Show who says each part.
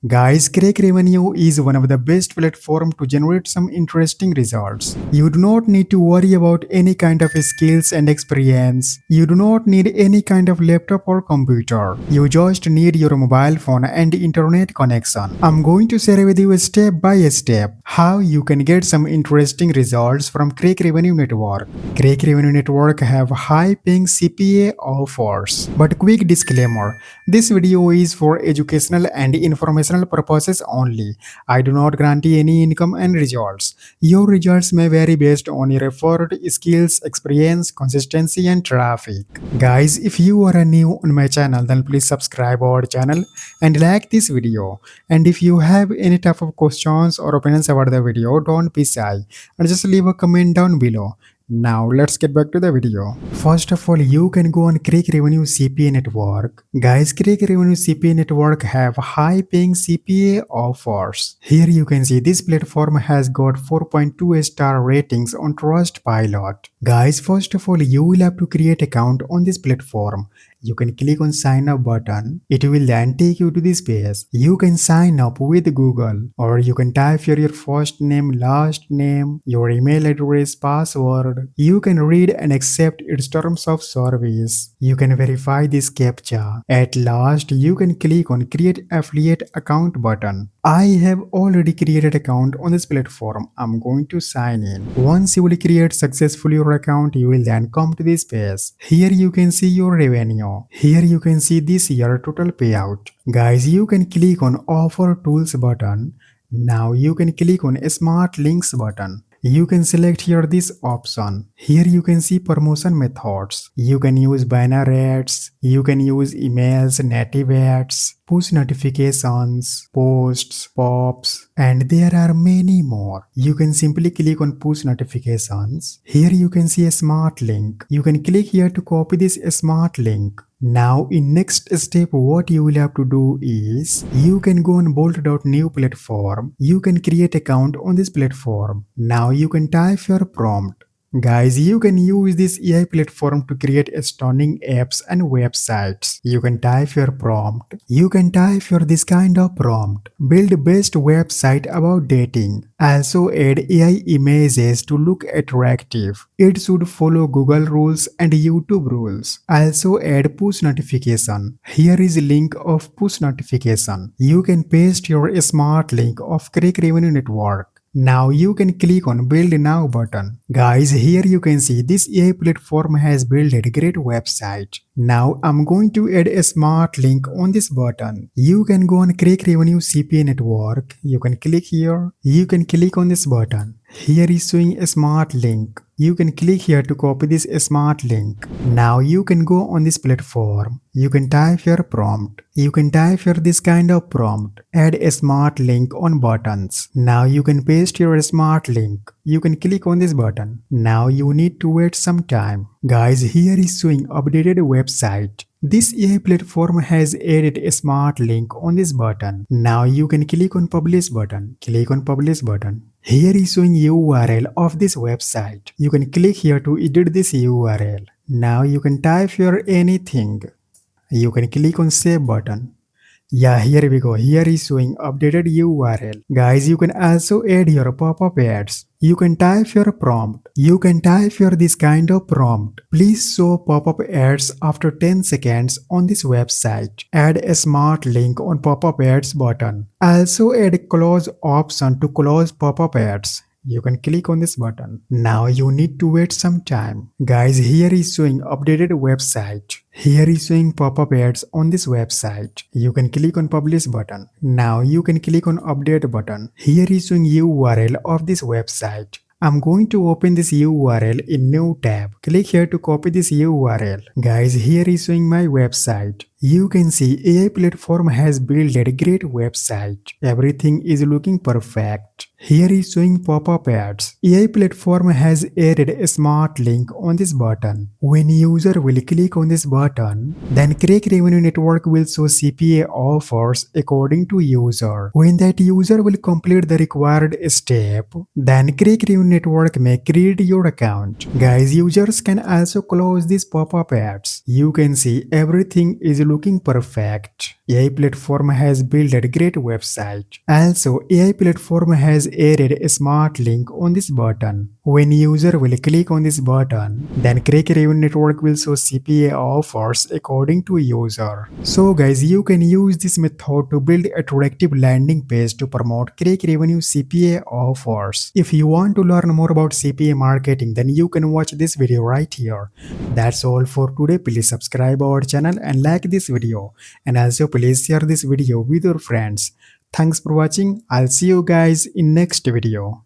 Speaker 1: Guys, CrakRevenue is one of the best platforms to generate some interesting results. You do not need to worry about any kind of skills and experience. You do not need any kind of laptop or computer. You just need your mobile phone and internet connection. I'm going to share with you step by step how you can get some interesting results from CrakRevenue network. CrakRevenue network have high paying CPA offers. But quick disclaimer, this video is for educational and informational purposes only. I do not guarantee any income and results. Your results may vary based on your effort, skills, experience, consistency and traffic. Guys, if you are new on my channel, then please subscribe our channel and like this video. And if you have any type of questions or opinions about the video, don't be shy and just leave a comment down below. Now let's get back to the video. First of all, you can go on CrakRevenue CPA network. Guys, CrakRevenue CPA network have high paying CPA offers. Here you can see this platform has got 4.2 star ratings on Trustpilot. Guys, first of all, you will have to create account on this platform. You can click on sign up button. It will then take you to this page. You can sign up with Google, or you can type here your first name, last name, your email address, password. You can read and accept its terms of service. You can verify this CAPTCHA. At last, you can click on create affiliate account button. I have already created account on this platform. I'm going to sign in. Once you will create successfully your account, you will then come to this page. Here you can see your revenue. Here you can see this year total payout. Guys, you can click on offer tools button. Now you can click on smart links button. You can select here this option. Here you can see promotion methods. You can use banner ads. You can use emails, native ads, push notifications, posts, pops, and there are many more. You can simply click on push notifications. Here you can see a smart link. You can click here to copy this smart link. Now in next step, what you will have to do is you can go on bolt.new platform. You can create account on this platform. Now you can type your prompt. Guys, you can use this AI platform to create stunning apps and websites. You can type your prompt. You can type your this kind of prompt. Build best website about dating. Also add AI images to look attractive. It should follow Google rules and YouTube rules. Also add push notification. Here is link of push notification. You can paste your smart link of CrakRevenue network. Now you can click on build now button. Guys, here you can see this AI platform has built a great website. Now I'm going to add a smart link on this button. You can go on CrakRevenue CPA network. You can click here. You can click on this button. Here is showing a smart link. You can click here to copy this smart link. Now you can go on this platform. You can type your prompt. You can type here this kind of prompt. Add a smart link on buttons. Now you can paste your smart link. You can click on this button. Now you need to wait some time. Guys, here is showing updated website. This AI platform has added a smart link on this button. Now you can click on publish button. Click on publish button. Here is showing URL of this website. You can click here to edit this URL. Now you can type here anything. You can click on save button. Yeah, here we go. Here is showing updated URL. Guys, you can also add your pop-up ads. You can type your prompt. You can type here this kind of prompt. Please show pop-up ads after 10 seconds on this website. Add a smart link on pop-up ads button. Also add a close option to close pop-up ads. You can click on this button. Now you need to wait some time. Guys, here is showing updated website. Here is showing pop-up ads on this website. You can click on publish button. Now you can click on update button. Here is showing URL of this website. I'm going to open this URL in new tab. Click here to copy this URL. Guys, here is showing my website. You can see AI platform has built a great website. Everything is looking perfect. Here is showing pop-up ads. AI platform has added a smart link on this button. When user will click on this button, then CrakRevenue network will show CPA offers according to user. When that user will complete the required step, then CrakRevenue network may create your account. Guys, users can also close these pop-up ads. You can see everything is looking perfect. AI platform has built a great website. Also, AI platform has added a smart link on this button. When user will click on this button, then CrakRevenue network will show CPA offers according to user. So guys, you can use this method to build attractive landing page to promote CrakRevenue CPA offers. If you want to learn more about CPA marketing, then you can watch this video right here. That's all for today. Please subscribe our channel and like this video, and also please share this video with your friends. Thanks for watching. I'll see you guys in next video.